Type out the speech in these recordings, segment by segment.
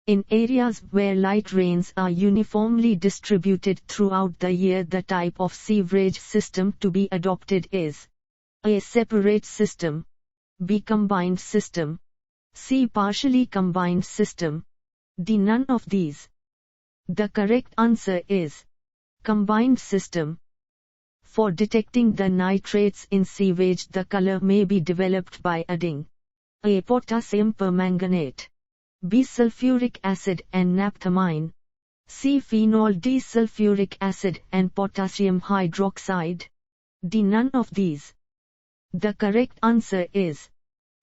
In areas where light rains are uniformly distributed throughout the year, the type of sewerage system to be adopted is A. Separate system, B. Combined system, C. Partially combined system, D. None of these. The correct answer is combined system. For detecting the nitrates in sewage, the color may be developed by adding A. Potassium permanganate, B. Sulfuric acid and naphthamine, C. Phenol disulfuric acid and potassium hydroxide, D. None of these. The correct answer is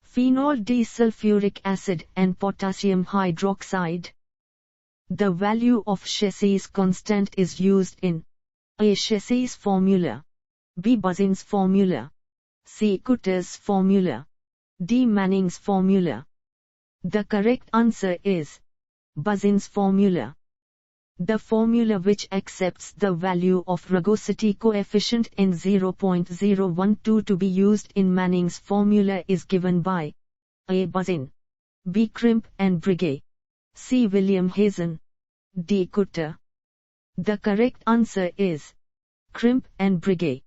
phenol disulfuric acid and potassium hydroxide. The value of Chassis constant is used in A. Chassis formula, B. Buzzin's formula, C. Cutter's formula, D. Manning's formula. The correct answer is Buzzin's formula. The formula which accepts the value of rugosity coefficient in 0.012 to be used in Manning's formula is given by A. Buzzin, B. Crimp and Breguet, C. William Hazen, D. Cutter. The correct answer is Crimp and Breguet.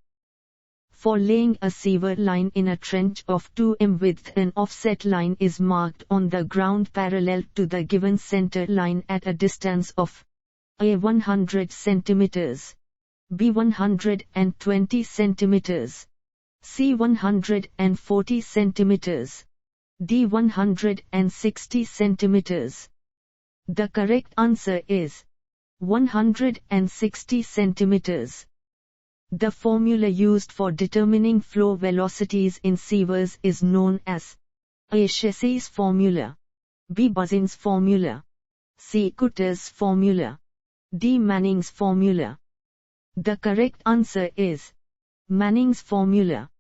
For laying a sewer line in a trench of 2 m width, an offset line is marked on the ground parallel to the given center line at a distance of A. 100 cm, B. 120 cm, C. 140 cm, D. 160 cm. The correct answer is 160 cm. The formula used for determining flow velocities in sewers is known as A. Chassis formula, B. Buzzin's formula, C. Cutter's formula, D. Manning's formula. The correct answer is Manning's formula.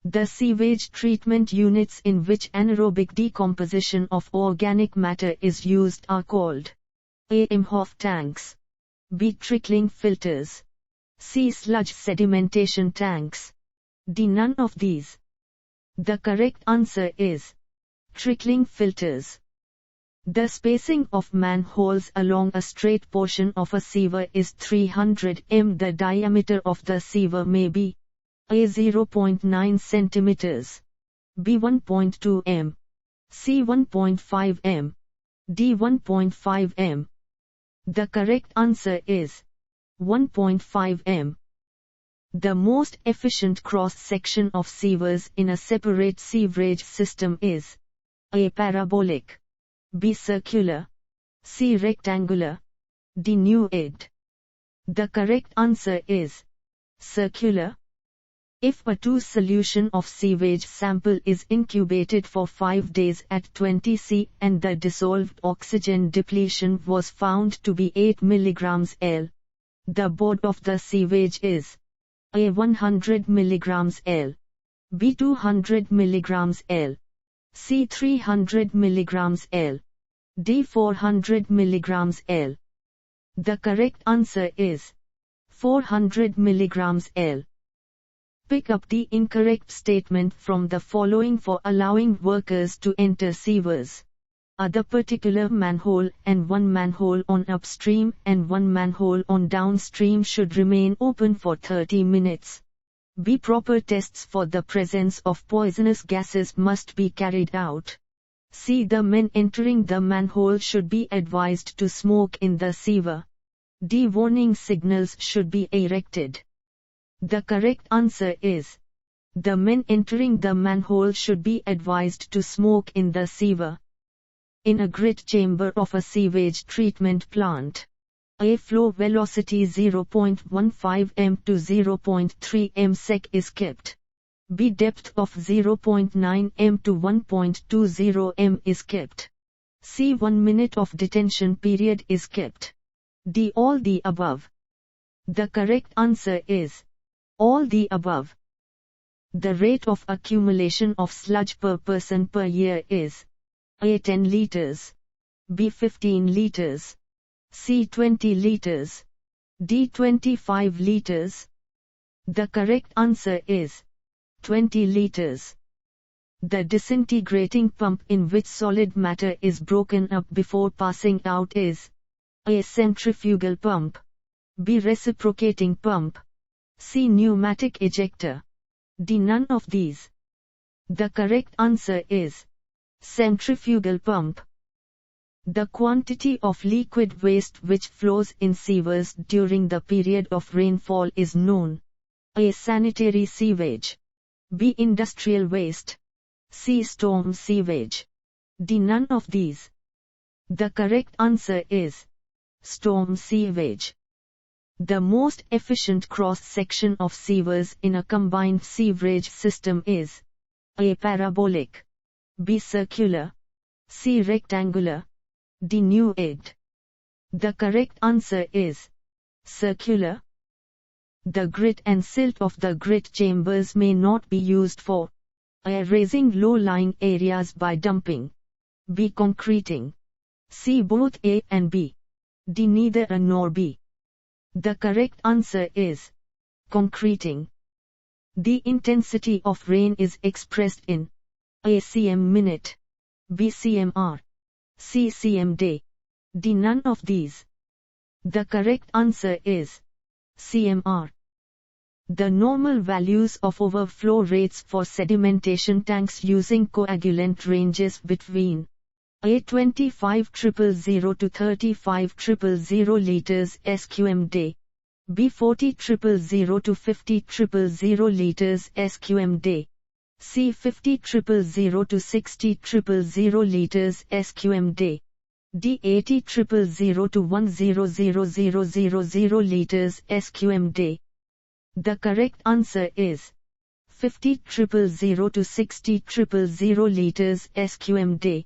The sewage treatment units in which anaerobic decomposition of organic matter is used are called A. Imhoff tanks, B. Trickling filters, C. Sludge sedimentation tanks, D. None of these. The correct answer is trickling filters. The spacing of manholes along a straight portion of a sewer is 300 m. The diameter of the sewer may be A. 0.9 cm, B. 1.2 m, C. 1.5 m, D. 1.5 m. The correct answer is 1.5 m. The most efficient cross-section of sewers in a separate sewerage system is A. Parabolic, B. Circular, C. Rectangular, D. Nuaid. The correct answer is circular. If a 2 solution of sewage sample is incubated for 5 days at 20 C and the dissolved oxygen depletion was found to be 8 mg L, the board of the sewage is A. 100 mg L, B. 200 mg L, C. 300 mg L, D. 400 mg L. The correct answer is 400 mg L. Pick up the incorrect statement from the following for allowing workers to enter sewers. The particular manhole and one manhole on upstream and one manhole on downstream should remain open for 30 minutes. B. Proper tests for the presence of poisonous gases must be carried out. C. The men entering the manhole should be advised to smoke in the sewer. D. Warning signals should be erected. The correct answer is the men entering the manhole should be advised to smoke in the sewer. In a grit chamber of a sewage treatment plant, A. Flow velocity 0.15 m to 0.3 m sec is kept. B. Depth of 0.9 m to 1.20 m is kept. C. 1 minute of detention period is kept. D. All the above. The correct answer is all the above. The rate of accumulation of sludge per person per year is A. 10 liters, B. 15 liters, C. 20 liters, D. 25 liters. The correct answer is 20 liters. The disintegrating pump in which solid matter is broken up before passing out is A. Centrifugal pump. B. Reciprocating pump. C. Pneumatic ejector. D. None of these. The correct answer is centrifugal pump. The quantity of liquid waste which flows in sewers during the period of rainfall is known. A. Sanitary sewage. B. Industrial waste. C. Storm sewage. D. None of these. The correct answer is storm sewage. The most efficient cross-section of sewers in a combined sewerage system is A. Parabolic. B. Circular. C. Rectangular. D. Nuaid. The correct answer is circular. The grit and silt of the grit chambers may not be used for A. Raising low-lying areas by dumping. B. Concreting. C. Both A and B. D. Neither A nor B. The correct answer is concreting. The intensity of rain is expressed in A. cm minute. B. cm/h. C. cm day. D. None of these. The correct answer is cm/h. The normal values of overflow rates for sedimentation tanks using coagulant ranges between A. 25,000 to 35,000 liters SQM day. B. 40,000 to 50,000 liters SQM day. C. 50,000 to 60,000 liters SQM day. D. 80,000 to 100,000 liters SQM day. The correct answer is 50,000 to 60,000 liters SQM day.